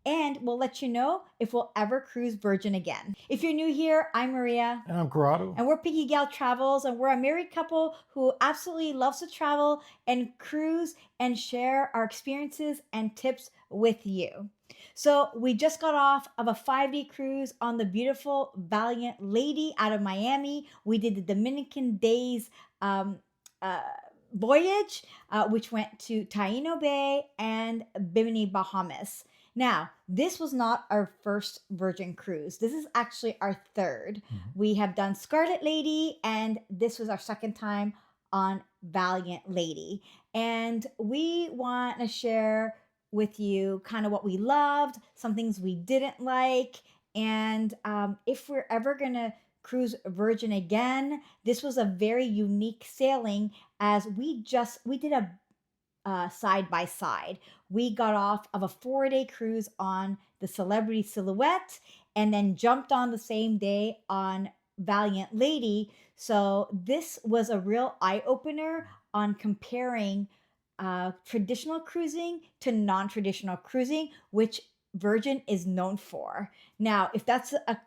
and we'll let you know if we'll ever cruise Virgin again. If you're new here, I'm Maria. And I'm Corrado. And we're Piggy Gal Travels, and we're a married couple who absolutely loves to travel and cruise and share our experiences and tips with you. So, we just got off of a 5-day cruise on the beautiful Valiant Lady out of Miami. We did the Dominican Days um, uh, voyage, which went to Taino Bay and Bimini, Bahamas. Now, this was not our first Virgin cruise. This is actually our third. We have done Scarlet Lady, and this was our second time on Valiant Lady. And we want to share with you kind of what we loved, some things we didn't like, and if we're ever going to cruise Virgin again. This was a very unique sailing as we did a side by side. We got off of a 4-day cruise on the Celebrity Silhouette and then jumped on the same day on Valiant Lady. So this was a real eye opener on comparing traditional cruising to non traditional cruising, which Virgin is known for. Now, if that's a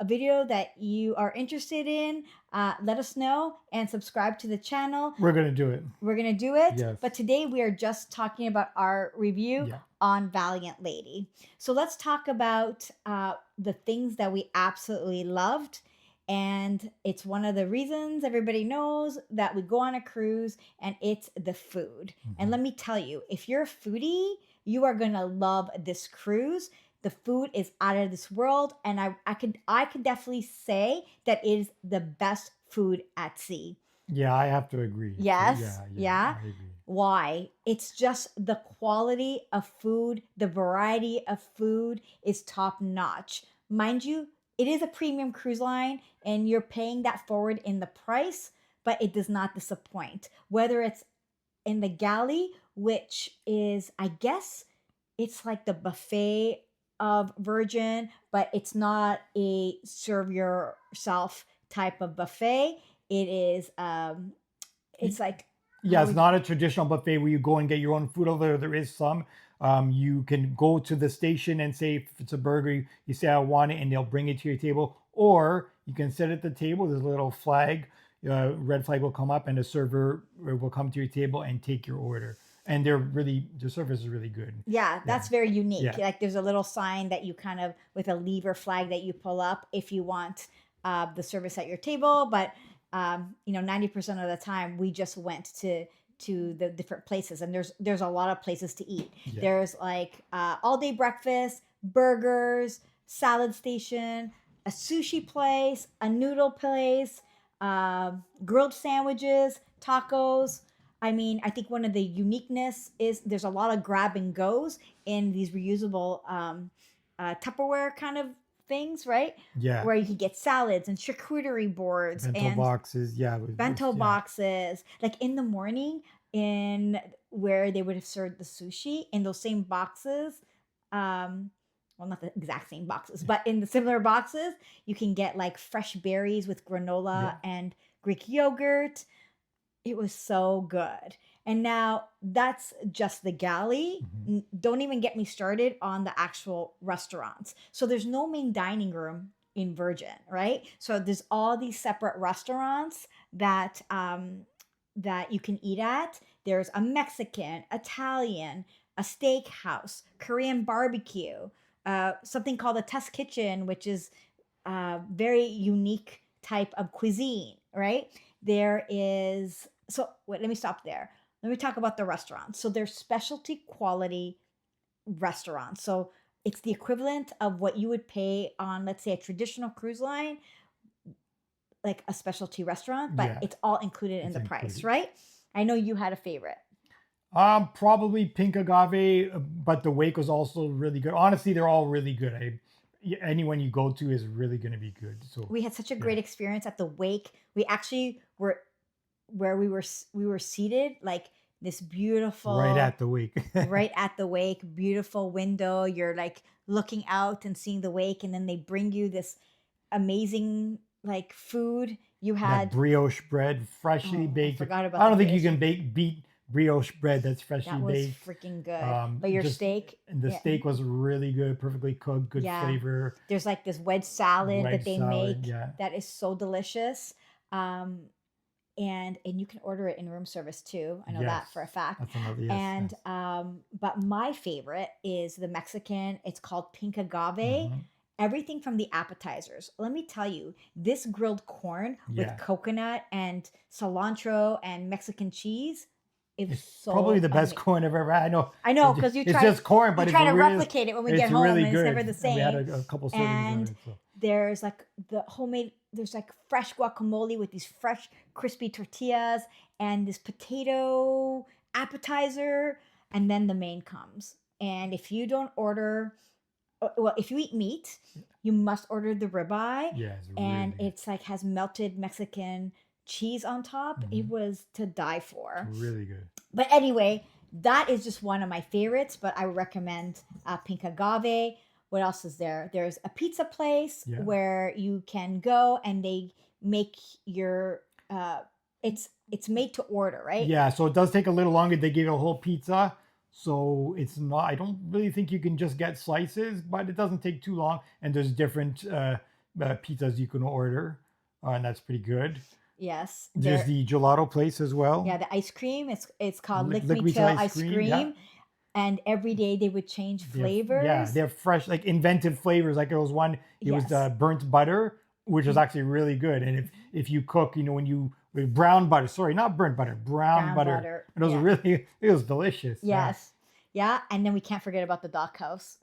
video that you are interested in, let us know and subscribe to the channel. We're going to do it. We're going to do it. Yes. But today we are just talking about our review on Valiant Lady. So let's talk about the things that we absolutely loved. And it's one of the reasons everybody knows that we go on a cruise, and it's the food. And let me tell you, if you're a foodie, you are going to love this cruise. The food is out of this world, and I could definitely say that it is the best food at sea. Yeah, I have to agree. Yes. Yeah. I agree. Why? It's just the quality of food, the variety of food is top notch. Mind you, it is a premium cruise line and you're paying that forward in the price, but it does not disappoint. Whether it's in the galley, which is, I guess, it's like the buffet of Virgin, but it's not a serve yourself type of buffet. It is it's like it's not a traditional buffet where you go and get your own food. Although there is some, you can go to the station and say if it's a burger, you say I want it, and they'll bring it to your table. Or you can sit at the table. There's a little flag, red flag will come up, and the server will come to your table and take your order. And the service is really good. Yeah, that's very unique. Like there's a little sign that you kind of with a lever flag that you pull up if you want the service at your table. But 90% of the time we just went to the different places, and there's a lot of places to eat. There's like all day breakfast, burgers, salad station, a sushi place, a noodle place, grilled sandwiches, tacos. I mean, I think one of the uniqueness is there's a lot of grab and goes in these reusable Tupperware kind of things, right? Yeah. Where you can get salads and charcuterie boards bento boxes. Bento boxes. Like in the morning, in where they would have served the sushi in those same boxes. Well, not the exact same boxes, but in the similar boxes, you can get like fresh berries with granola and Greek yogurt. It was so good. And now that's just the galley. Don't even get me started on the actual restaurants. So there's no main dining room in Virgin, right? So there's all these separate restaurants that that you can eat at. There's a Mexican, Italian, a steakhouse, Korean barbecue, something called a test kitchen, which is very unique type of cuisine, right? There is let me stop there. Let me talk about the restaurants. So they're specialty quality restaurants. So it's the equivalent of what you would pay on, let's say, a traditional cruise line, like a specialty restaurant, but it's all included in the price, right? I know you had a favorite. Probably Pink Agave, but the Wake was also really good. Honestly, they're all really good. Anyone you go to is really going to be good. So we had such a great experience at the Wake. We actually were where we were seated, like this beautiful right at the Wake. Right at the Wake, beautiful window. You're like looking out and seeing the Wake, and then they bring you this amazing like food. You had that brioche bread, freshly baked. I forgot about I don't think you can beat brioche bread that's freshly That was baked. freaking good. But your Just steak, and the yeah, steak was really good, perfectly cooked, good yeah. flavor. There's like this wedge salad that Wedge they salad, make yeah, that is so delicious. Um, and you can order it in room service too. I know yes, that for a fact. that's another yes, And yes. but my favorite is the Mexican. It's called pink agave. Hmm. Everything from the appetizers. Let me tell you, this grilled corn with Yeah, coconut and cilantro and Mexican cheese, it was it's probably so the best amazing. corn I've ever had. I know I know because it's just corn, you but try to replicate it when we it's get home really and it's never the good. And we had same. a couple servings of And it. So there's like the homemade, there's like fresh guacamole with these fresh crispy tortillas and this potato appetizer, and then the main comes. And if you don't order, well, if you eat meat, you must order the ribeye, yeah, it's and really good. it's like has melted Mexican cheese on top. It Hmm. was to die It's for. really good. But anyway, that is just one of my favorites. But I recommend pink agave. What else is there? There's a pizza place Yeah. where you can go and they make your. It's made to order, right? Yeah, so it does take a little longer. They give you a whole pizza, so it's not. I don't really think you can just get slices, but it doesn't take too long. And there's different pizzas you can order, and that's pretty good. Yes, There's there. the gelato place as Yeah, well. the ice cream. It's called Lick Me Lick Me Till Till ice Ice cream. Yeah, Cream, and every day they would change yeah, they flavors. have fresh, like inventive flavors. Like there was one. It was Yes. burnt butter, which was actually really good. And if you cook, when you with brown butter, sorry, not burnt butter, brown Brown butter, butter. it was Yeah. really it was delicious. Yeah. Yes. Yeah, and then we can't forget about the Dock House.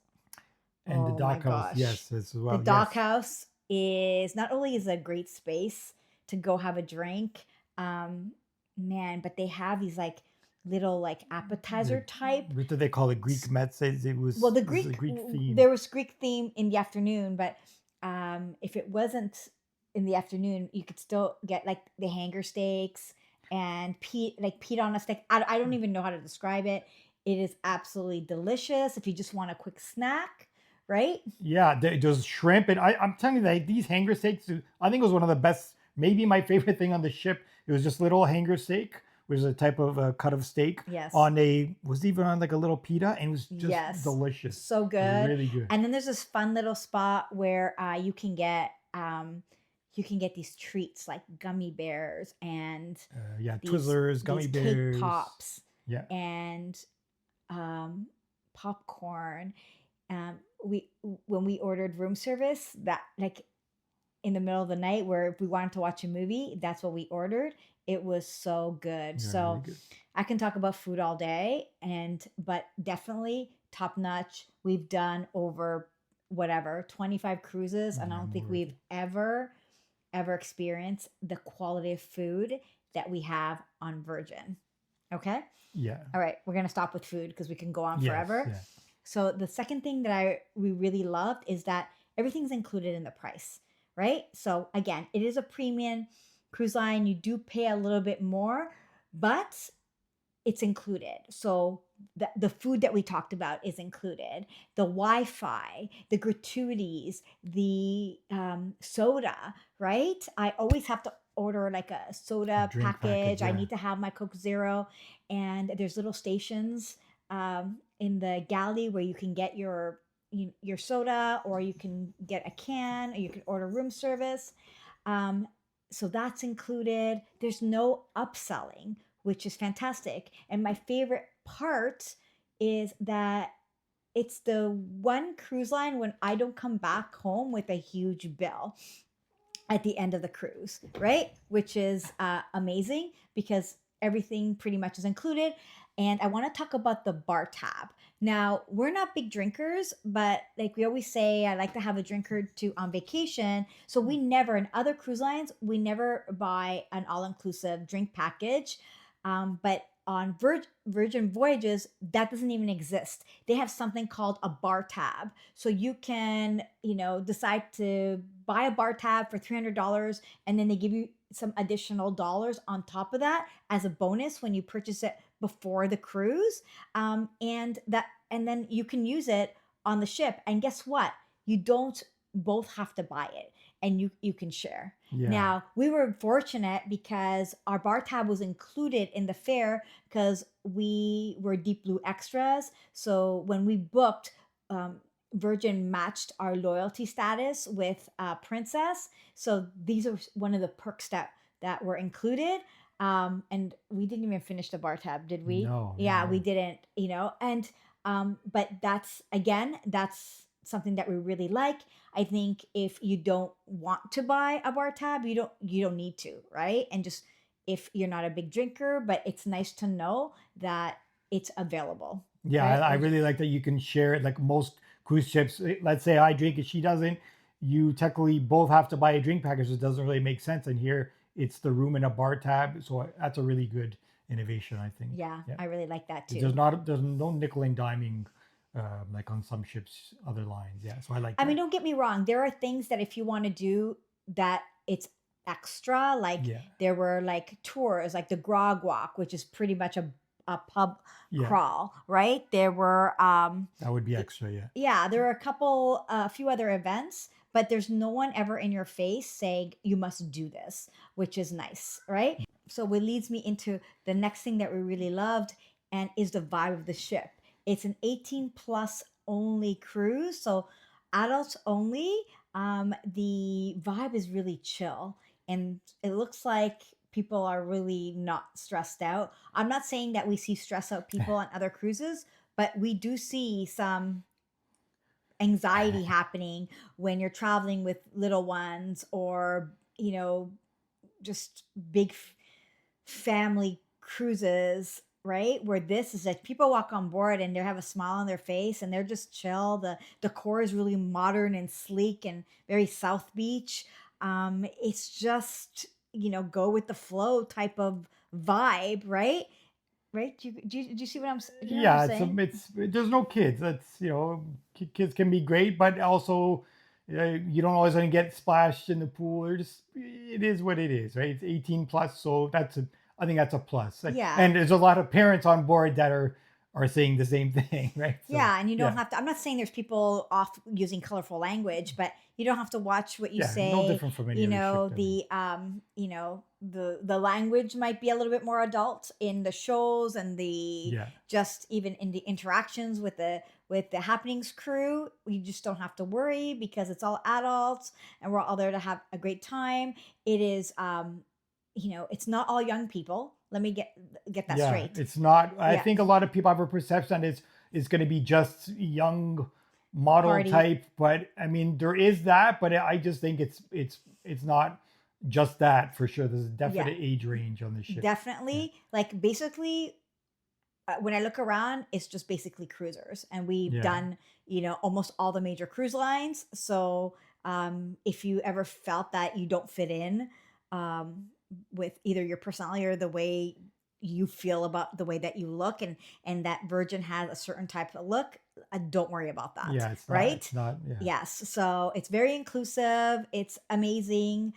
And the Oh my dock house, gosh. yes, as The well, Dock yes. House is not only is a great space to go have a drink, um, man, but they have these like little like appetizer The type. what do they call it? Greek Met says it Well, was the this is a Greek, Greek theme. there was Greek theme in the afternoon, but if it wasn't in the afternoon, you could still get like the hanger steaks and Pete on a stick. I don't even know how to describe it. It is absolutely delicious if you just want a quick snack, right? Yeah, there's shrimp, and I'm telling you that these hanger steaks, I think it was one of the best, maybe my favorite thing on the ship. It was just little hanger steak, which is a type of cut of steak Yes. on a was even on like a little pita, and it was just Yes. delicious, So good. really good. And then there's this fun little spot where you can get these treats like gummy bears and Yeah, these Twizzlers, gummy cake bears. pops Yeah, and um, popcorn. We when we ordered room service, that like in the middle of the night where if we wanted to watch a movie, that's what we ordered. It was so good. yeah, really So good. I can talk about food all day, and but definitely top notch. We've done over whatever 25 cruises, and I Yeah, don't think more. we've ever experienced the quality of food that we have on Virgin. Okay? Yeah. All right, we're going to stop with food because we can go on Yes. forever. Yeah. So the second thing that we really loved is that everything's included in the price, right? So again, it is a premium cruise line. You do pay a little bit more, but it's included. So the food that we talked about is included. The Wi-Fi, the gratuities, the soda, right? I always have to order like a soda Drink package. package. I Yeah. need to have my Coke Zero, and there's little stations in the galley where you can get your soda, or you can get a can, or you can order room service. Um, so that's included. There's no upselling, which is fantastic. And my favorite part is that it's the one cruise line when I don't come back home with a huge bill at the end of the cruise, right? Which is amazing because everything pretty much is included. And I want to talk about the bar tab. Now, we're not big drinkers, but like we always say, I like to have a drink or two on vacation. So we never, in other cruise lines, we never buy an all inclusive drink package. But on Virgin Voyages, that doesn't even exist. They have something called a bar tab. So you can, decide to buy a bar tab for $300, and then they give you some additional dollars on top of that as a bonus when you purchase it before the cruise. And then you can use it on the ship. And guess what? You don't both have to buy it. and you can share. Yeah. Now, we were fortunate because our bar tab was included in the fare because we were Deep Blue extras. So when we booked, um, Virgin matched our loyalty status with Princess. So these are one of the perks that were included. And we didn't even finish the bar tab, did we? No, yeah, Yeah, we no. didn't. And but that's again, that's something that we really like. I think if you don't want to buy a bar tab, you don't need to, right? And just if you're not a big drinker, but it's nice to know that it's available, Yeah, right? I really like that you can share it. Like most cruise ships, let's say I drink and she doesn't, you technically both have to buy a drink package. It doesn't really make sense. And here it's the room and a bar tab. So that's a really good innovation, I think. Yeah, Yeah. I really like that There's too. not, there's no nickel and diming like on some ships, other lines. Yeah. So I like I mean, that. don't get me wrong. There are things that if you want to do that, it's extra. Like Yeah. there were like tours, like the Grog Walk, which is pretty much a pub Yeah. crawl, right? There were That would be extra. Yeah. yeah, there are a few other events, but there's no one ever in your face saying you must do this, which is nice, right? So what leads me into the next thing that we really loved and is the vibe of the ship. It's an 18 plus only cruise, so adults only. The vibe is really chill, and it looks like people are really not stressed out. I'm not saying that we see stress out people on other cruises, but we do see some anxiety happening when you're traveling with little ones or just big family cruises, right? Where this is like people walk on board and they have a smile on their face and they're just chill. The decor is really modern and sleek and very South Beach. It's just go with the flow type of vibe, right? Right? Do you see what do you know what I'm Yeah, saying? it's there's no kids. That's kids can be great, but also you don't always want to get splashed in the pool. Or just it is what it is, right? It's 18 plus, so I think that's a plus. Yeah. And there's a lot of parents on board that are saying the same thing, right? So Yeah, and you don't yeah, have to. I'm not saying there's people off using colorful language, but you don't have to watch what you yeah, no say. different from any other ship. I mean, The language might be a little bit more adult in the shows and the yeah, just even in the interactions with the happenings crew. You just don't have to worry because it's all adults and we're all there to have a great time. It is it's not all young people. Let me get that yeah. straight. It's not. I Yeah, think a lot of people have a perception that it's going to be just young model party. type, but I mean there is that, but I just think it's not just that for sure. There's a Yeah, definite age range on the ship. Yeah, definitely. Like basically, when I look around, it's just basically cruisers, and we've yeah, done almost all the major cruise lines. So if you ever felt that you don't fit in um, with either your personality or the way you feel about the way that you look, and that Virgin has a certain type of look, don't worry about that, yeah. right? It's not. Yeah, Yes, so it's very inclusive. It's amazing.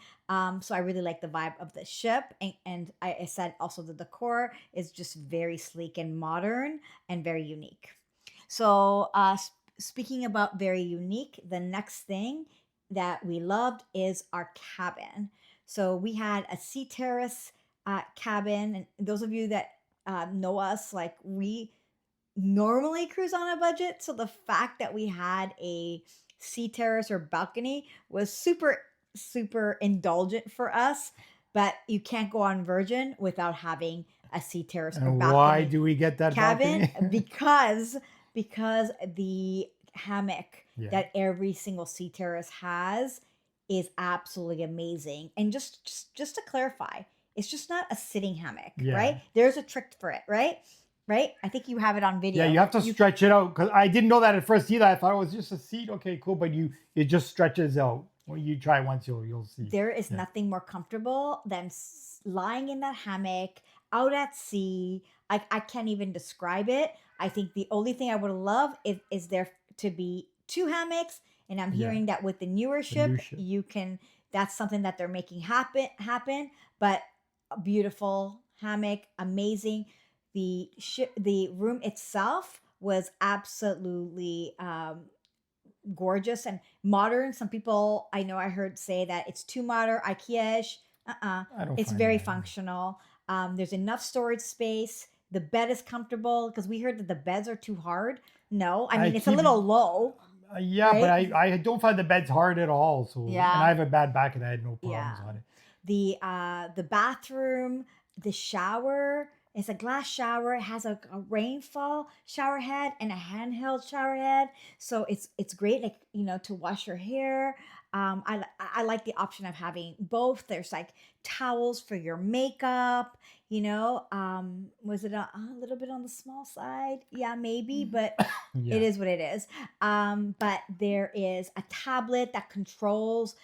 So I really like the vibe of the ship, and I said also the decor is just very sleek and modern and very unique. So, speaking about very unique, the next thing that we loved is our cabin. So we had a sea terrace cabin, and those of you that know us, like we normally cruise on a budget. So the fact that we had a sea terrace or balcony was super, super indulgent for us. But you can't go on Virgin without having a sea terrace or and why balcony do we get that cabin balcony? because the hammock Yeah, that every single sea terrace has is absolutely amazing. And just to clarify, it's just not a sitting hammock, right? yeah. There's a trick for it, right? Right? I think you have it on Yeah, video. you have to You stretch it out because I didn't know that at first either. I thought it was just a seat. Okay, cool, but it just stretches out. When you try once, you'll see. There is Yeah, nothing more comfortable than lying in that hammock out at sea. I can't even describe it. I think the only thing I would love is there to be two hammocks. And I'm yeah. hearing that with the newer The new ship, ship. you can, that's something that they're making happen. But a beautiful hammock, amazing. The room itself was absolutely gorgeous and modern. Some people I know I heard say that it's too modern, IKEA-ish. I don't It's find very that. functional. There's enough storage space. The bed is comfortable because we heard that the beds are too hard. No, I I mean it's a keep little low, Yeah, but right? I don't find the beds hard at all. So, and I Yeah, have a bad back, and I had no yeah. problems on it. The bathroom, the shower. It's a glass shower. It has a rainfall shower head and a handheld shower head, so it's great, like to wash your hair. I like the option of having both. There's like towels for your makeup. Was it a little bit on the small side? Yeah, maybe, but it Yeah, is what it is. But there is a tablet that controls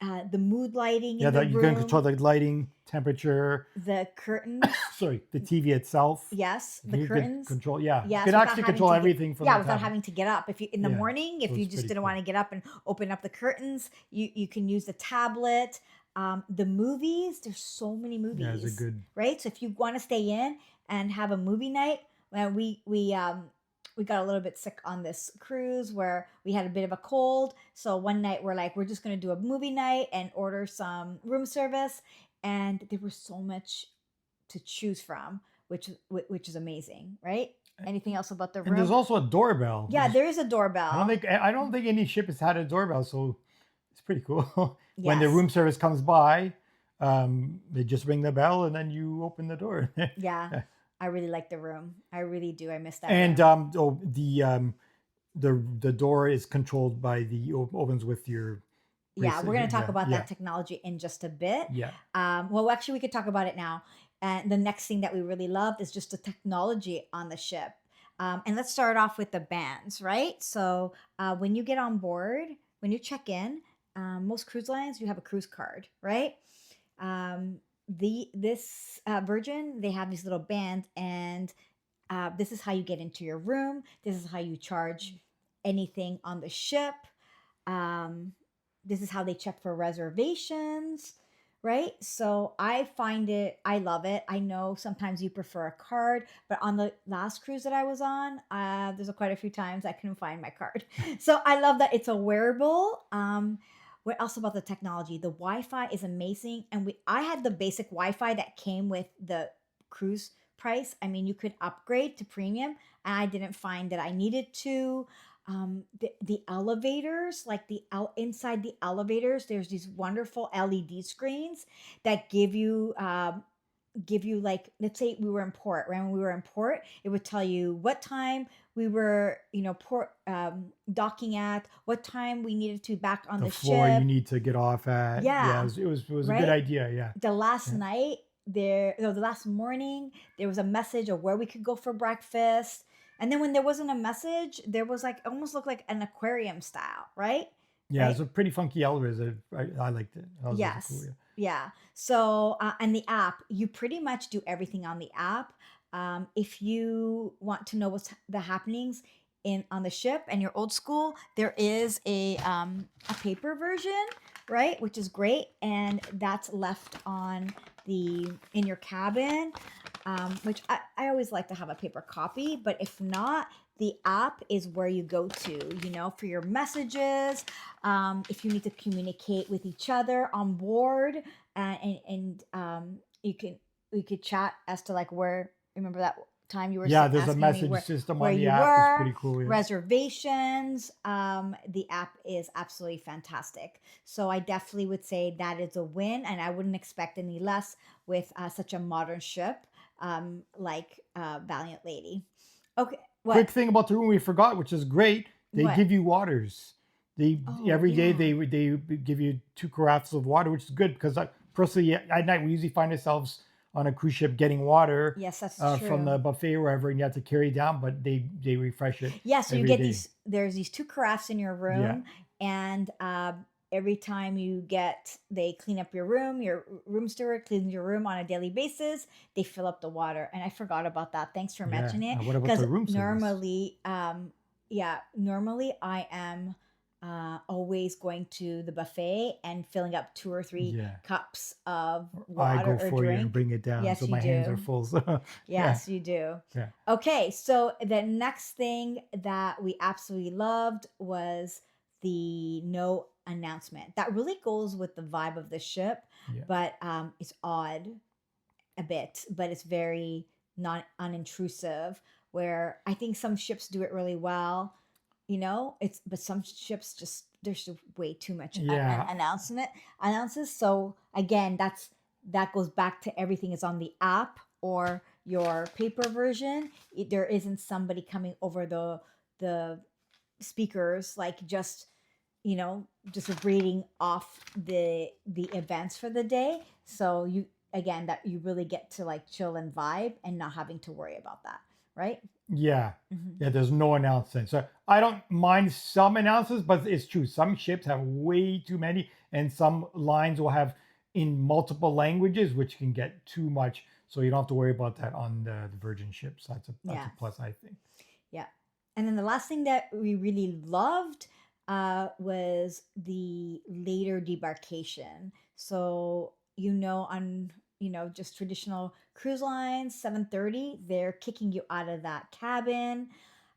the mood lighting yeah. in the That you can room, control the lighting, temperature. the curtains. Sorry, the TV itself. Yes, the You could curtains. control. Yeah, you Yes, could without actually having control to get everything from yeah, the without tablet. having to get up. If you in the Yeah, morning, so if you it's just pretty didn't want cool. to get up and open up the curtains, you can use the tablet. The movies, there's so many Yeah, it's a movies, good. right? So if you want to stay in and have a movie night, well, we got a little bit sick on this cruise where we had a bit of a cold. So one night we're like, we're just gonna do a movie night and order some room service, and there was so much to choose from, which is amazing, right? Anything else about the And there's room? also a doorbell, which Yeah, is there is a doorbell. I don't think any ship has had a doorbell, so it's pretty cool. When the Yes. room service comes by, they just ring the bell and then you open the door. Yeah. I really like the room. I really do. I miss that And room. the door is controlled by the opens with your Yeah, we're going to talk yeah, about yeah, that technology in just a bit. yeah. Well, actually, we could talk about it now. And the next thing that we really loved is just the technology on the ship. And let's start off with the bands, right? So when you get on board, when you check in, most cruise lines you have a cruise card, right? The this Virgin, they have these little bands, and this is how you get into your room. This is how you charge anything on the ship. Um, this is how they check for reservations, right? So I love it. I know sometimes you prefer a card, but on the last cruise that I was on, quite a few times I couldn't find my card. So I love that it's a wearable. What else about the technology? The Wi-Fi is amazing, and I had the basic Wi-Fi that came with the cruise price. I mean, you could upgrade to premium, and I didn't find that I needed to. The elevators, like inside the elevators, there's these wonderful LED screens that give you, like, let's say we were in port, right? When we were in port, it would tell you what time we were, port docking at, what time we needed to be back on The the floor you ship. need to get off at. Yeah, Yeah, it was a good right. idea. Yeah, The last yeah, night there no the last morning there was a message of where we could go for breakfast, and then when there wasn't a message, there was like almost looked like an aquarium style, right? yeah. It's Right. a pretty funky elevator. I liked it. That was really cool. Yes. Yeah. Yeah. So, and the app, you pretty much do everything on the app. If you want to know what's the happenings in on the ship and you're old school, there is a paper version, right? Which is great, and that's left on the in your cabin. Which I always like to have a paper copy, but if not, the app is where you go to, for your messages, if you need to communicate with each other on board, and you could chat as to like where. Remember that time you were Yeah, there's a asking me message system where on the you app. It's were, pretty cool. Yeah. reservations. The app is absolutely fantastic. So I definitely would say that is a win, and I wouldn't expect any less with such a modern ship like Valiant Lady. Okay, what? Quick thing about the room we forgot, which is great. They What? give you waters. They Oh every day yeah. they give you 2 carafes of water, which is good because personally at night we usually find ourselves on a cruise ship getting water Yes, that's from true. the buffet or wherever, and you have to carry it down. But they refresh it Yeah, so you every get day. there's these two carafes in your Yeah, room, and every time they clean up your room steward cleans your room on a daily basis, they fill up the water. And I forgot about that. Thanks for yeah. mentioning it. What about Because the room service? normally I am always going to the buffet and filling up 2 or 3 Yeah, cups of I water go or for you and drink. bring it down, so Yes, you my hands are do. full. So yeah, Yes, you do. yeah. Okay, so the next thing that we absolutely loved was the no announcement. That really goes with the vibe of the ship, Yeah. but it's odd a bit, but it's very not unintrusive. Where I think some ships do it really well, it's but some ships just there's just way too much Yeah. announces. So again, that goes back to everything is on the app or your paper version. There isn't somebody coming over the speakers like just reading off the events for the day. So you again that you really get to like chill and vibe and not having to worry about that, right? Yeah. Hmm. Yeah, there's no announcement. So I don't mind some announcements, but it's true. Some ships have way too many, and some lines will have in multiple languages, which can get too much. So you don't have to worry about that on the Virgin ships. That's a Yeah. plus, I think. Yeah. And then the last thing that we really loved was the later debarkation. So, on, just traditional cruise lines, 7:30, they're kicking you out of that cabin.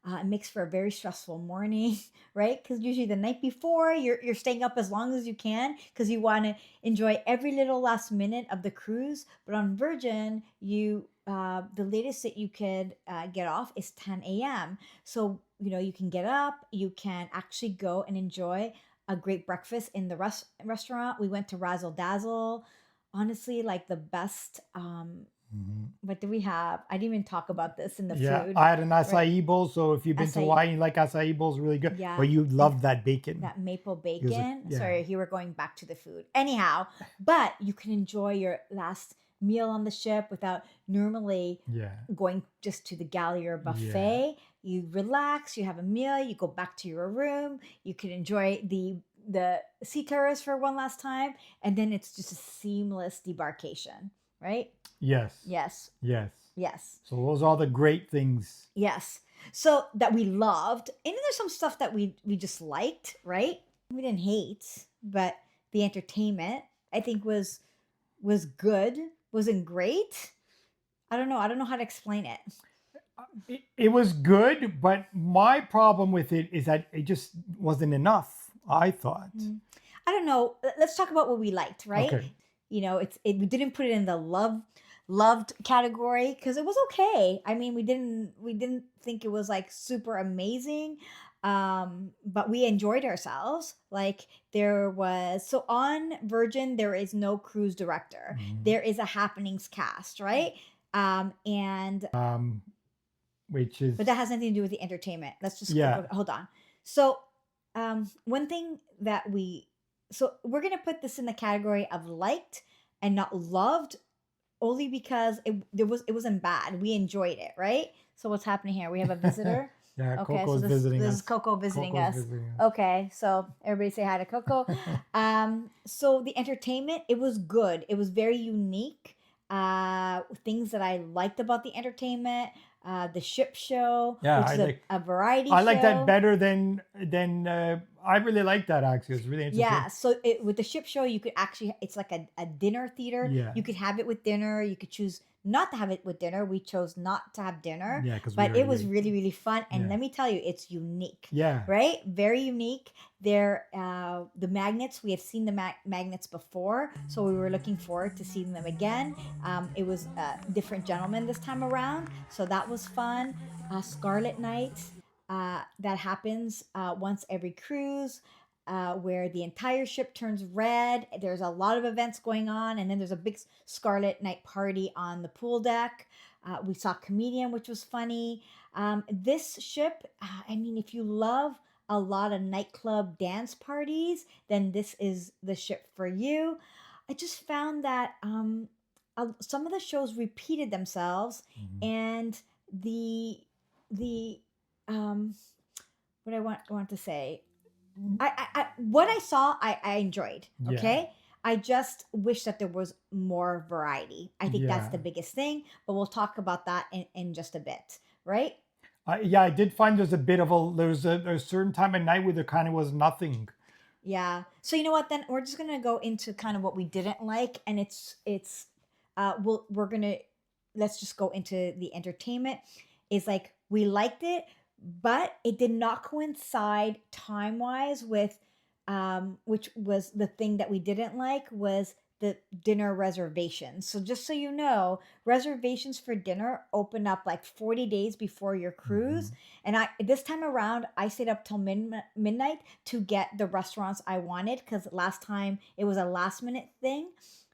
It makes for a very stressful morning, right? Because usually the night before, you're staying up as long as you can because you want to enjoy every little last minute of the cruise. But on Virgin, the latest that you could get off is 10 a.m. So you can get up, you can actually go and enjoy a great breakfast in the restaurant. We went to Razzle Dazzle. Honestly, like the best. Mhm. What do we have? I didn't even talk about this in the Yeah, food, I had an right? acai bowl. So if you've been to Acai, Hawaii, you like acai bowls, really good. yeah, But you and love that bacon. that maple It was bacon. yeah, Sorry, here we're going back to the food. Anyhow, but you can enjoy your last meal on the ship without normally yeah, going just to the galley or yeah. buffet. You relax, you have a meal, you go back to your room, you can enjoy the sea terrace for one last time, and then it's just a seamless debarkation, right? Yes, Yes, yes. yes. So those are the great things. Yes. So that we loved. And then there's some stuff that we just liked, right? We didn't hate, but the entertainment I think was good, wasn't great. I don't know. I don't know how to explain it. It was good, but my problem with it is that it just wasn't enough, I thought. Mm. I don't know. Let's talk about what we liked, right? Okay. We didn't put it in the loved category because it was okay. I mean, we didn't think it was like super amazing, but we enjoyed ourselves. Like there was so on Virgin, there is no cruise director. Mhm. There is a happenings cast, right? And Which but is that has nothing to do with the entertainment. Let's just yeah, hold on. So, one thing so we're gonna put this in the category of liked and not loved, only because it wasn't bad. We enjoyed it, right? So what's happening here? We have a visitor. yeah. Okay, so Coco's this visiting this is us. Coco visiting Coco's us. visiting us. Okay, so everybody say hi to Coco. So the entertainment, it was good. It was very unique. Things that I liked about the entertainment, the ship show, Yeah, which is a variety I like that show. better than I really like that actually. It's really Yeah, entertaining. so with the ship show, you could actually, it's like a dinner theater. Yeah, You could have it with dinner. You could choose not to have it with dinner. We chose not to have dinner, yeah, because we but it already was ate. really, really fun. And Yeah, let me tell you, it's unique, yeah, right? Very unique. The magnets, we have seen the magnets before, so we were looking forward to seeing them again. It was a different gentleman this time around, so that was fun. Scarlet Night, that happens once every cruise where the entire ship turns red. There's a lot of events going on, and then there's a big Scarlet Night party on the pool deck. We saw Comedian, which was funny. This ship, I mean, if you love a lot of nightclub dance parties, then this is the ship for you. I just found that some of the shows repeated themselves, mhm, and the what I want to say, what I saw, I enjoyed. yeah, Okay. I just wish that there was more variety. I think that's yeah. the biggest thing, but we'll talk about that in just a bit, right? Yeah, I did find there's a certain time at night where there kind of was nothing. Yeah. So you know what? Then we're just gonna go into kind of what we didn't like, and we're gonna let's just go into the entertainment. Is like we liked it, but it did not coincide time wise with, which was the thing that we didn't like, was the dinner reservations. So just so you know, reservations for dinner open up like 40 days before your cruise. Mhm. And I, this time around, I stayed up till midnight to get the restaurants I wanted, because last time it was a last minute thing,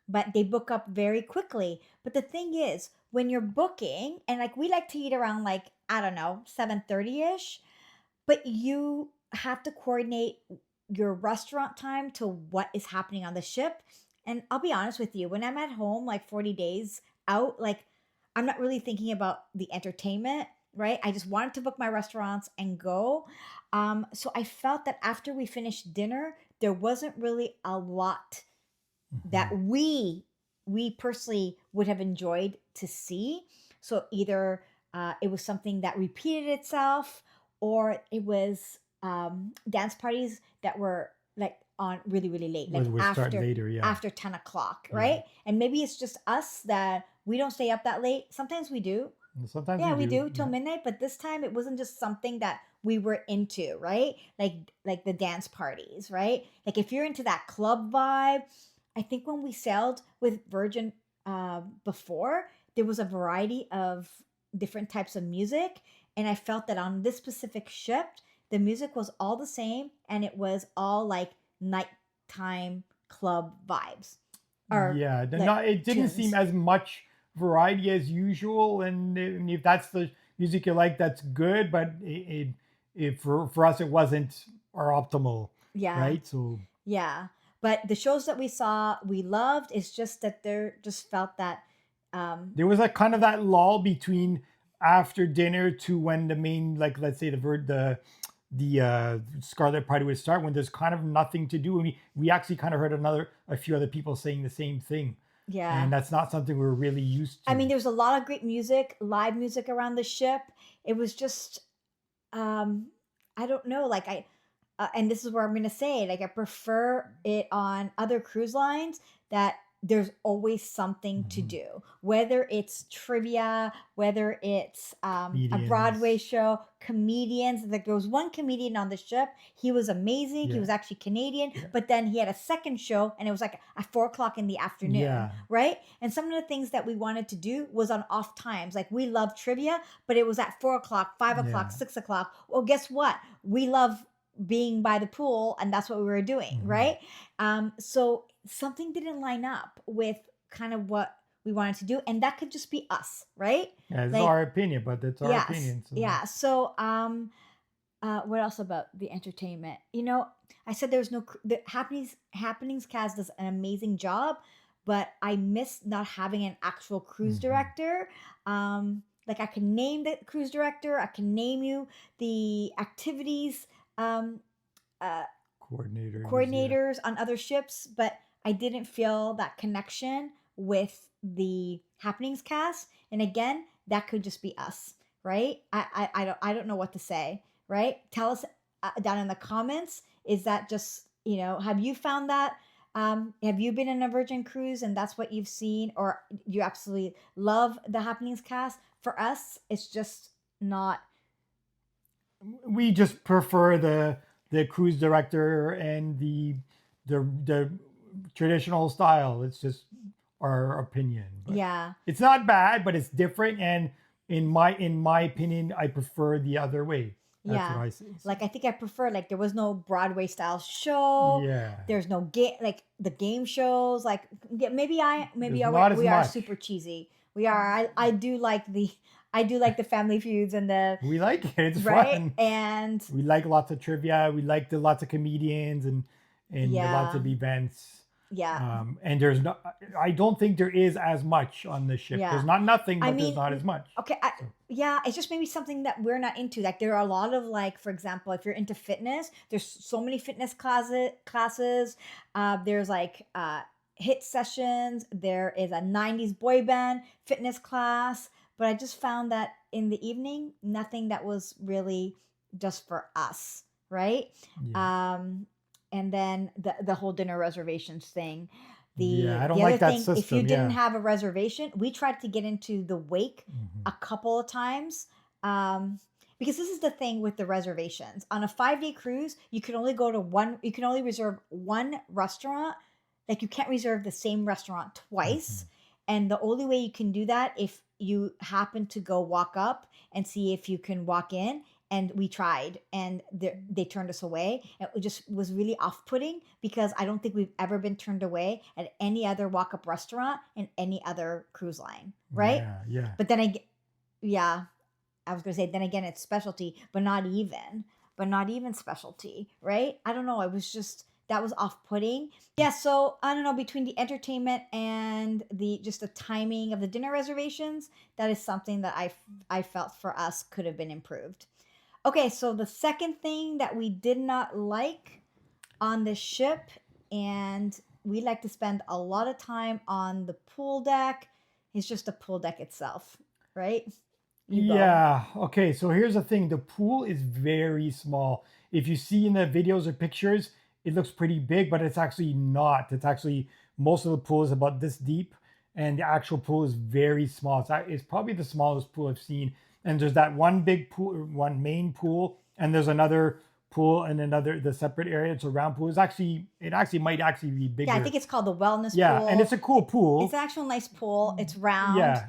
but they book up very quickly. But the thing is, when you're booking, and like we like to eat around like, I don't know, 7:30 ish, but you have to coordinate your restaurant time to what is happening on the ship. And I'll be honest with you, when I'm at home like 40 days out, like I'm not really thinking about the entertainment, right? I just wanted to book my restaurants and go. So I felt that after we finished dinner, there wasn't really a lot that Mhm. we personally would have enjoyed to see. So either it was something that repeated itself, or it was dance parties that were like on really really late, like Would start later, yeah. after 10 o'clock, Yeah. right? And maybe it's just us that we don't stay up that late. Sometimes we do. And sometimes Yeah, we we do. do till Yeah. midnight, but this time it wasn't just something that we were into, right? Like the dance parties, right? Like if you're into that club vibe, I think when we sailed with Virgin before, there was a variety of different types of music, and I felt that on this specific ship, the music was all the same, and it was all like nighttime club vibes or Yeah, like not, it didn't seem tunes. as much variety as usual, and if that's the music you like, that's good. But it for us, it wasn't our optimal, Yeah. right? So Yeah. But the shows that we saw, we loved. It's just that there just felt that um there was like kind of that lull between after dinner to when the main, like let's say the Scarlet Party would start, when there's kind of nothing to do. And we actually kind of heard a few other people saying the same thing, yeah. and that's not something we're really used I mean, to. there was a lot of great music, live music around the ship. It was just um I don't know, like I and this is where I'm going to say, like I prefer it on other cruise lines that there's always something to Mhm. do, whether it's trivia, whether it's a Broadway Comedians, show, comedians. There was one comedian on the ship. He was amazing. He yeah, was actually Canadian, yeah, but then he had a second show, and it was like at 4 o'clock in the afternoon, yeah, right? And some of the things that we wanted to do was on off times. Like we love trivia, but it was at 4 o'clock, 5 o'clock, yeah. 6 o'clock. Well, guess what? We love being by the pool, and that's what we were doing, Mhm. right? So something didn't line up with kind of what we wanted to do, and that could just be us, right? Yeah, it's Like our opinion, but it's our yes, opinion. So yeah. So what else about the entertainment? I said there was no the happenings cast does an amazing job, but I miss not having an actual cruise mhm. director. Like I can name the cruise director, I can name you the activities um uh Coordinators, yeah, coordinators on other ships, but I didn't feel that connection with the happenings cast. And again, that could just be us, right? I don't know what to say, right? Tell us down in the comments. Is that just, have you found that? Have you been in a Virgin cruise and that's what you've seen, or you absolutely love the happenings cast? For us, it's just not. we just prefer the cruise director and the traditional style. It's just our opinion, but Yeah. it's not bad, but it's different. And in my opinion, I prefer the other way. That's what Yeah. I say. So Like I think I prefer, like there was no Broadway style show. yeah, There's no game, like the game shows. Like yeah, maybe there's not as we are much. super cheesy. We are. I do like the Family Feuds and the We like it. It's right fun. and We like lots of trivia. We like the lots of comedians and the lots yeah, of events. yeah, And there's no, I don't think there is as much on the ship. There's yeah. not nothing, I but there's mean, not as much. okay, So yeah, it's just maybe something that we're not into. Like there are a lot of, like, for example, if you're into fitness, there's so many fitness classes. There's like hit sessions. There is a '90s boy band fitness class, but I just found that in the evening, nothing that was really just for us, right? yeah, Um, and then the whole dinner reservations thing. yeah, The I don't the other like that thing, if you system. didn't Yeah. have a reservation, we tried to get into the wake Hmm. a couple of times. Um, because this is the thing with the reservations. On a 5-day cruise, you can only go to one, you can only reserve one restaurant. Like you can't reserve the same restaurant twice. Mhm. And the only way you can do that if you happen to go walk up and see if you can walk in. And we tried and they turned us away. It just was really off putting because I don't think we've ever been turned away at any other walk up restaurant in any other cruise line. Right. Yeah, yeah. But then yeah, I was gonna say, then again, it's specialty, but not even specialty, right? I don't know. It was just that was off putting. Yeah, so I don't know between the entertainment and the just the timing of the dinner reservations, that is something that I felt for us could have been improved. Okay, so the second thing that we did not like on the ship, and we like to spend a lot of time on the pool deck, is just the pool deck itself, right? You go. Yeah. Okay. So here's the thing. The pool is very small. If you see in the videos or pictures, it looks pretty big, but it's actually not. It's actually most of the pool is about this deep, and the actual pool is very small. It's probably the smallest pool I've seen. And there's that one big pool, one main pool, and there's another pool and another the separate area. It's a round pool. It actually might actually be Yeah, I bigger. think it's called the wellness Yeah, and it's pool. a cool It's pool. an actual nice pool. It's round. Yeah,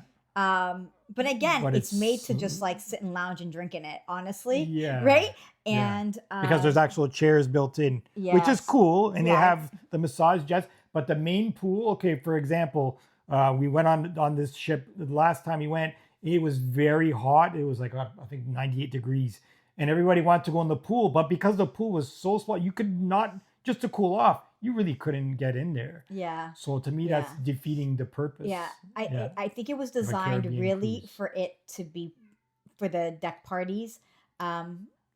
But again, but it's made it's to just like sit and lounge and drink in it, honestly. yeah. Right? Yeah, And because there's actual chairs built in, which is yes. cool, and they Yeah. have the massage jets. But the main pool, okay, for example, we went on this ship the last time we went. It was very hot. It was like I think 98 degrees, and everybody wanted to go in the pool. But because the pool was so small, you could not just to cool off. You really couldn't get in there. Yeah. So to me, that's Yeah. defeating the purpose. Yeah. Yeah, I think it was of a designed Caribbean really cruise. for it to be for the deck parties.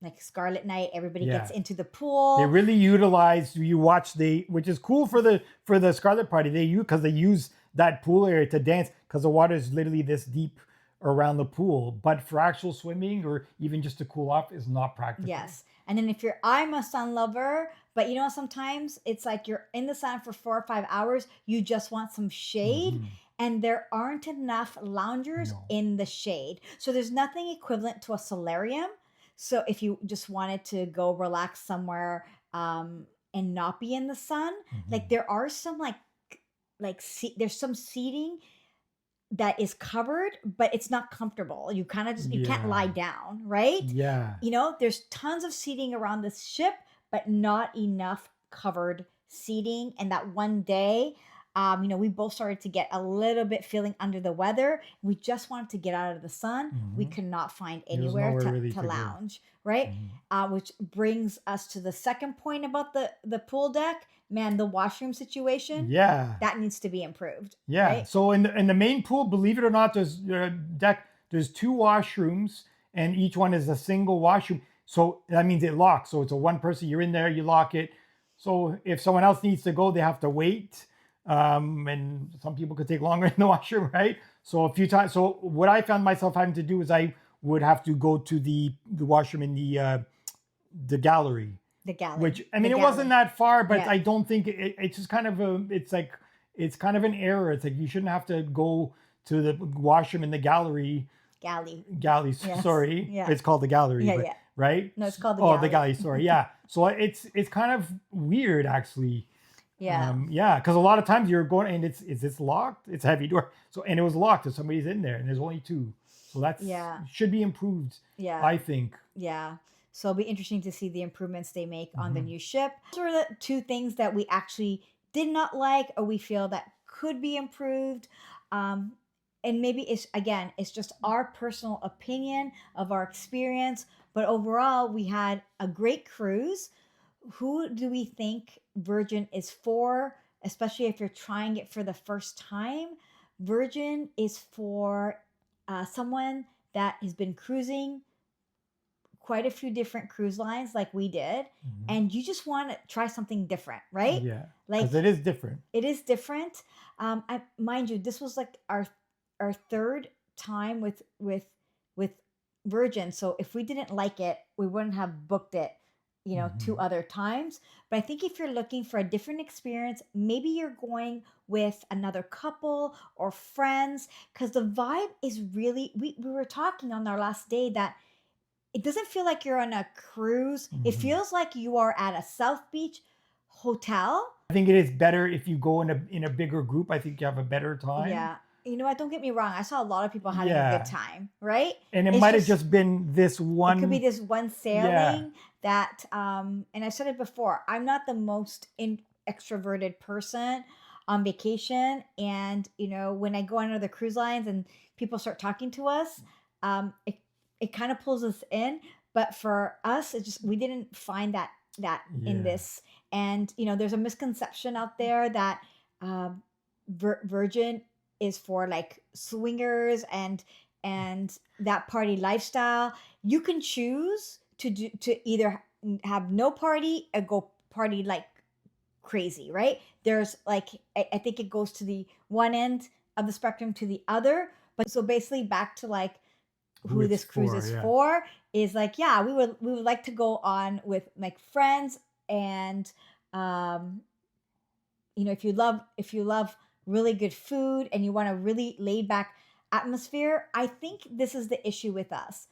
Like Scarlet Night, everybody gets Yeah. into the They pool. really utilize you watch the which is cool for the Scarlet Party. They use because they use that pool area to dance because the water is literally this deep around the pool. But for actual swimming or even just to cool off is not practical. Yes. And then if I'm a sun lover, but you know, sometimes it's like you're in the sun for 4 or 5 hours, you just want some shade, Hmm. and there aren't enough loungers No. in the shade. So there's nothing equivalent to a solarium. So if you just wanted to go relax somewhere and not be in the sun, like Hmm. there are some there's some seating that is covered, but it's not comfortable. You kind of just you can't lie Yeah. down, right? Yeah. You know, there's tons of seating around this ship, but not enough covered seating. And that one day, you know, we both started to get a little bit feeling under the weather. We just wanted to get out of the sun. We Hmm. could not find There was anywhere nowhere really to to go. lounge, right? Mhm. Which brings us to the second point about the pool deck. Man, the washroom situation Yeah. that needs to be improved, Yeah. right? So in the main pool, believe it or not, there's deck. There's two washrooms, and each one is a single washroom. So that means it locks. So it's a one person. You're in there. You lock it. So if someone else needs to go, they have to wait. And some people could take longer in the washroom, right? So a few times. So what I found myself having to do is I would have to go to the washroom in the gallery, The galley, which I the mean, it wasn't galley. that far, but Yeah, I don't think it's just kind of a. It's like it's kind of an error. It's like you shouldn't have to go to the washroom in the galley. galley. Yes. Sorry, Yeah. it's called the gallery, Yeah, but yeah. right? No, it's called the Oh, the galley. galley. Sorry, yeah. So it's kind of weird actually. Yeah. Yeah, because a lot of times you're going and it's locked. It's a heavy door. So and it was locked if somebody's in there, and there's only two. So that's Yeah. should be improved, Yeah. I think. Yeah. So it'll be interesting to see the improvements they make on the Mhm. new ship. Those are the two things that we actually did not like or we feel that could be improved. Um, and maybe it's again, it's just our personal opinion of our experience. But overall, we had a great cruise. Who do we think Virgin is for, especially if you're trying it for the first time? Virgin is for someone that has been cruising quite a few different cruise lines like we did, Mhm. and you just want to try something different, right? Yeah, Like because it is different. it is different. Mind you, this was like our third time with Virgin. So if we didn't like it, we wouldn't have booked it, you know, two Mhm. other times. But I think if you're looking for a different experience, maybe you're going with another couple or friends because the vibe is really. We were talking on our last day that it doesn't feel like you're on a cruise. It Mhm. feels like you are at a South Beach hotel. I think it is better if you go in a bigger group. I think you have a better time. Yeah. You know what? Don't get me wrong. I saw a lot of people having a good Yeah. time, right? And it It's might have just, just been this it could be one. this one Yeah. sailing that, and I've said it before, I'm not the most extroverted person on vacation. And, when I go on other cruise lines and people start talking to us, it kind of pulls us in. But for us, it just, we didn't find that in Yeah. this. And, there's a misconception out there that, um, Virgin is for like swingers and that party lifestyle. You can choose to either have no party or go party like crazy, right? There's like, I think it goes to the one end of the spectrum to the other. But so basically back to like Who who it's this cruise for. is Yeah. for is like, yeah, we would like to go on with like friends. And um if you love really good food and you want a really laid back atmosphere, I think this is the issue with us.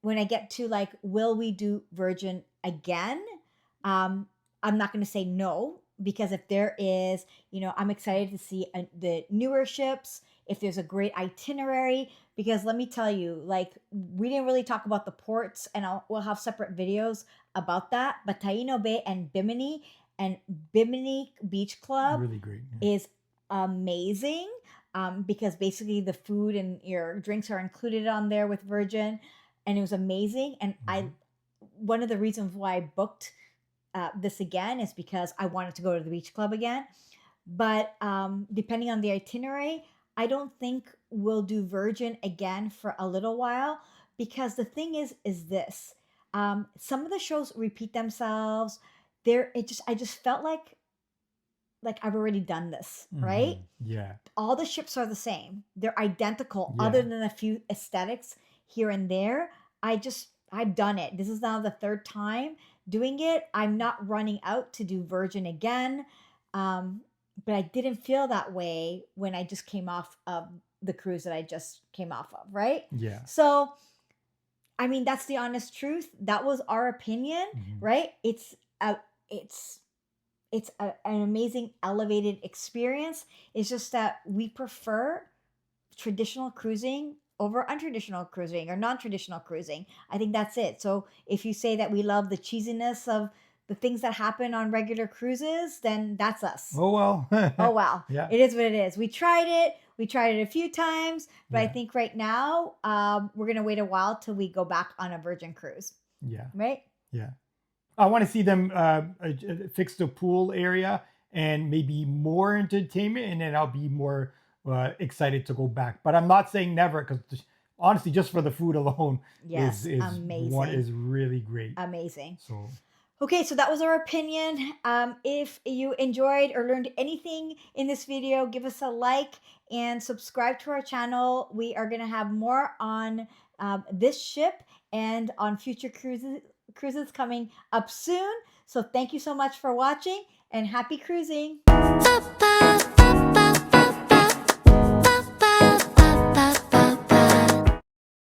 When I get to like, will we do Virgin again? Um, I'm not going to say no, because if there is, I'm excited to see the newer ships. If there's a great itinerary, because let me tell you, like, we didn't really talk about the ports, and we'll have separate videos about that. But Taino Bay and Bimini Beach Club Really great. Yeah. is amazing, because basically the food and your drinks are included on there with Virgin, and it was amazing. And I, Mhm. one of the reasons why I booked this again is because I wanted to go to the beach club again. But depending on the itinerary, I don't think we'll do Virgin again for a little while, because the thing is this: some of the shows repeat themselves. I just felt like I've already done this, right? Mhm. Yeah. All the ships are the same. They're identical, other Yeah. than a few aesthetics here and there. I've done it. This is now the third time doing it. I'm not running out to do Virgin again. Um, but I didn't feel that way when I just came off of the cruise that I just came off of, right? Yeah. So, I mean, that's the honest truth. That was our opinion, Mhm. right? It's an amazing elevated experience. It's just that we prefer traditional cruising over untraditional cruising or non-traditional cruising. I think that's it. So if you say that we love the cheesiness of the things that happen on regular cruises, then that's us. Oh well. Oh wow, Yeah. it is what it is. We tried it. We tried it a few times, but I Yeah. think right now, we're gonna wait a while till we go back on a Virgin cruise, Yeah. right? Yeah. I want to see them fix the pool area and maybe more entertainment, and then I'll be more excited to go back. But I'm not saying never, because honestly, just for the food alone Yes, is amazing, really great. amazing. So Okay, so that was our opinion. If you enjoyed or learned anything in this video, give us a like and subscribe to our channel. We are going to have more on this ship and on future cruises coming up soon. So thank you so much for watching, and happy cruising.